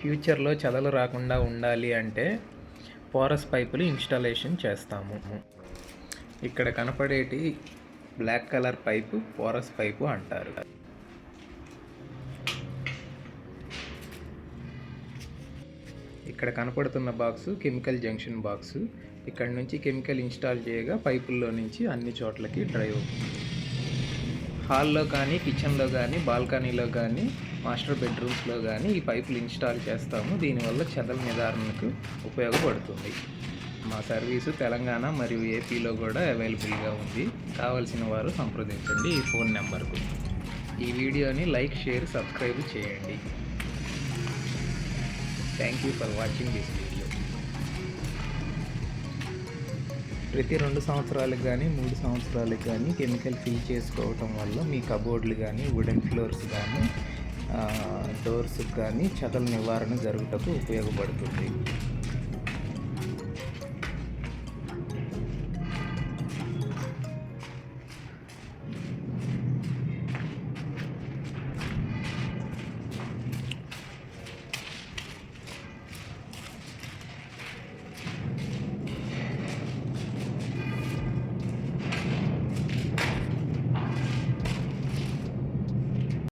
ఫ్యూచర్లో చెదలు రాకుండా ఉండాలి అంటే పోరస్ పైపులు ఇన్స్టాలేషన్ చేస్తాము. ఇక్కడ కనపడేటి black colour pipe porous pipe అంటారు. ఇక్కడ కనపడుతున్న బాక్సు కెమికల్ జంక్షన్ బాక్సు. ఇక్కడ నుంచి కెమికల్ ఇన్స్టాల్ చేయగా పైపుల్లో నుంచి అన్ని చోట్లకి డ్రై అవుతుంది. హాల్లో కానీ, కిచెన్లో కానీ, బాల్కనీలో కానీ, మాస్టర్ బెడ్రూమ్స్లో కానీ ఈ పైపులు ఇన్స్టాల్ చేస్తాము. దీనివల్ల చెదల నివారణకు ఉపయోగపడుతుంది. మా సర్వీసు తెలంగాణ మరియు ఏపీలో కూడా అవైలబుల్గా ఉంది. కావలసిన వారు సంప్రదించండి ఈ ఫోన్ నెంబర్కు. ఈ వీడియోని లైక్, షేర్, సబ్స్క్రైబ్ చేయండి. Thank you for watching this video. ప్రతి 2 సంవత్సరాలకు కానీ 3 సంవత్సరాలకు కానీ కెమికల్ ఫిల్ చేసుకోవటం వల్ల మీ కబోర్డ్లు కానీ, వుడెన్ ఫ్లోర్స్ కానీ, డోర్స్కి కానీ చెదల నివారణ జరుగుటకు ఉపయోగపడుతుంది.